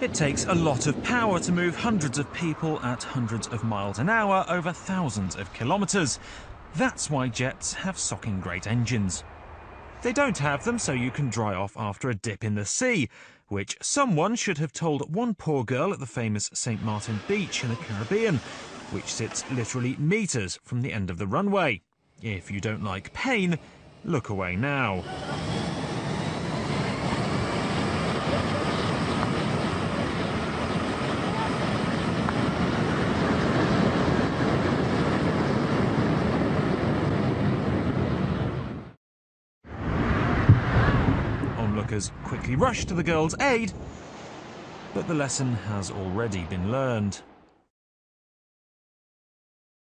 It takes a lot of power to move hundreds of people at hundreds of miles an hour over thousands of kilometres. That's why jets have socking great engines. They don't have them so you can dry off after a dip in the sea, which someone should have told one poor girl at the famous St. Martin Beach in the Caribbean, which sits literally metres from the end of the runway. If you don't like pain, look away now. Onlookers quickly rush to the girl's aid, but the lesson has already been learned.